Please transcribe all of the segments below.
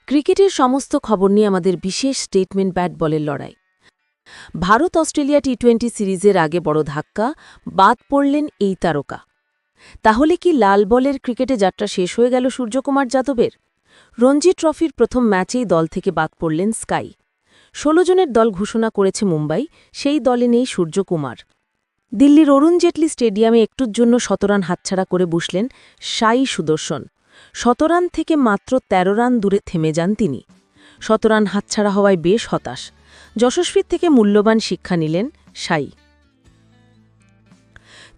ক্রিকেটের সমস্ত খবর নিয়ে আমাদের বিশেষ স্টেটমেন্ট ব্যাট বলের লড়াই। ভারত অস্ট্রেলিয়া টি-20 সিরিজের আগে বড় ধাক্কা, বাদ পড়লেন এই তারকা। তাহলে কি লাল বলের ক্রিকেটে যাত্রা শেষ হয়ে গেল সূর্যকুমার যাদবের? রঞ্জি ট্রফির প্রথম ম্যাচেই দল থেকে বাদ পড়লেন স্কাই। ১৬ জনের দল ঘোষণা করেছে মুম্বাই, সেই দলে নেই সূর্যকুমার। দিল্লির অরুণ জেটলি স্টেডিয়ামে একটুর জন্য ১৭ রান হাতছাড়া করে বসলেন সাই সুদর্শন। ১৭ রান থেকে মাত্র ১৩ রান দূরে থেমে যান তিনি। ১৭ রান হাতছাড়া হওয়ায় বেশ হতাশ। যশস্বীর থেকে মূল্যবান শিক্ষা নিলেন সাই।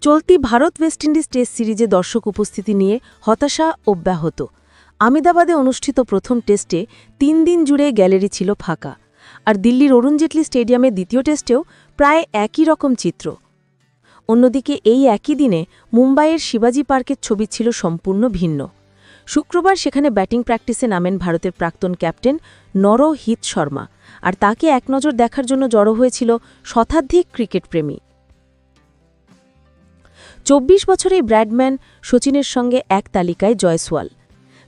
চলতি ভারত ওয়েস্ট ইন্ডিজ টেস্ট সিরিজে দর্শক উপস্থিতি নিয়ে হতাশা অব্যাহত। আহমেদাবাদে অনুষ্ঠিত প্রথম টেস্টে ৩ দিন জুড়ে গ্যালারি ছিল ফাঁকা, আর দিল্লির অরুণ জেটলি স্টেডিয়ামে দ্বিতীয় টেস্টেও প্রায় একই রকম চিত্র। অন্যদিকে এই একই দিনে মুম্বাইয়ের শিবাজি পার্কের ছবি ছিল সম্পূর্ণ ভিন্ন। শুক্রবার সেখানে ব্যাটিং প্র্যাকটিসে নামেন ভারতের প্রাক্তন ক্যাপ্টেন নরহিত শর্মা, আর তাকে এক নজর দেখার জন্য জড়ো হয়েছিল শতাধিক ক্রিকেটপ্রেমী। ২৪ বছরেই ব্র্যাডম্যান সচিনের সঙ্গে এক তালিকায় জয়সওয়াল।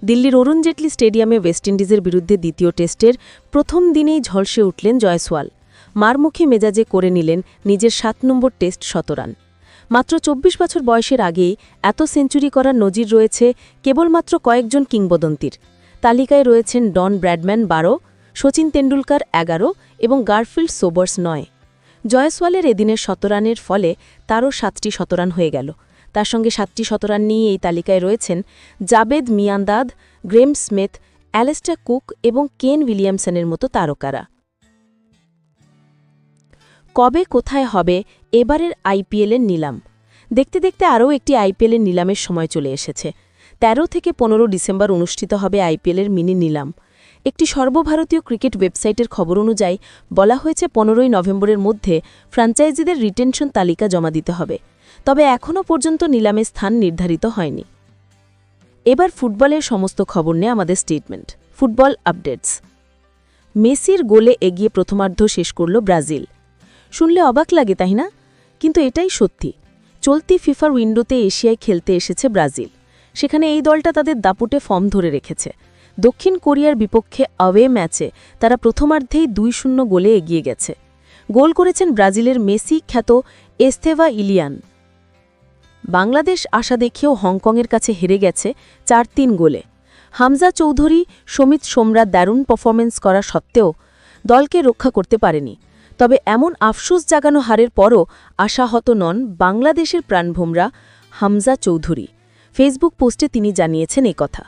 দিল্লির অরুণ জেটলি স্টেডিয়ামে ওয়েস্ট ইন্ডিজের বিরুদ্ধে দ্বিতীয় টেস্টের প্রথম দিনেই ঝলসে উঠলেন জয়সওয়াল। মারমুখী মেজাজে করে নিলেন নিজের ৭ নম্বর টেস্ট ১০০ রান। মাত্র ২৪ বছর বয়সের আগেই এত সেঞ্চুরি করার নজির রয়েছে কেবলমাত্র কয়েকজন কিংবদন্তির। তালিকায় রয়েছেন ডন ব্র্যাডম্যান ১২, সচিন তেন্ডুলকার ১১ এবং গারফিল্ড সোবার্স ৯। জয়সওয়ালের এদিনের ১০০ রানের ফলে তারও ৭টি ১০০ রান হয়ে গেল। তার সঙ্গে ৭টি ১০০ রান নিয়ে এই তালিকায় রয়েছেন জাবেদ মিয়ান্দাদ, গ্রেম স্মিথ, অ্যালেস্টার কুক এবং কেন উইলিয়ামসনের মতো তারকারা। কবে কোথায় হবে এবারের আইপিএলের নিলাম? দেখতে দেখতে আরও একটি আইপিএলের নিলামের সময় চলে এসেছে। ১৩ থেকে ১৫ ডিসেম্বর অনুষ্ঠিত হবে আইপিএলের মিনি নিলাম। একটি সর্বভারতীয় ক্রিকেট ওয়েবসাইটের খবর অনুযায়ী বলা হয়েছে ১৫ই নভেম্বরের মধ্যে ফ্র্যাঞ্চাইজিদের রিটেনশন তালিকা জমা দিতে হবে। তবে এখনও পর্যন্ত নিলামে স্থান নির্ধারিত হয়নি। এবার ফুটবলের সমস্ত খবর নিয়ে আমাদের স্টেটমেন্ট। Football updates. মেসির গোলে এগিয়ে প্রথমার্ধ শেষ করল ব্রাজিল। শুনলে অবাক লাগে, তাই না? কিন্তু এটাই সত্যি। চলতি ফিফার উইন্ডোতে এশিয়ায় খেলতে এসেছে ব্রাজিল। সেখানে এই দলটা তাদের দাপুটে ফর্ম ধরে রেখেছে। দক্ষিণ কোরিয়ার বিপক্ষে অ্যাওয়ে ম্যাচে তারা প্রথমার্ধেই ২-০ গোলে এগিয়ে গেছে। গোল করেছেন ব্রাজিলের মেসি খ্যাত এস্তেভা ইলিয়ান। বাংলাদেশ আশা দেখেও হংকংয়ের কাছে হেরে গেছে ৪-৩ গোলে। হামজা চৌধুরী, সমিত সোমরা দারুণ পারফরমেন্স করা সত্ত্বেও দলকে রক্ষা করতে পারেনি। তবে এমন আফসোস জাগানো হারের পরও আশাহত নন বাংলাদেশের প্রাণভোমরা হামজা চৌধুরী। ফেসবুক পোস্টে তিনি জানিয়েছেন একথা।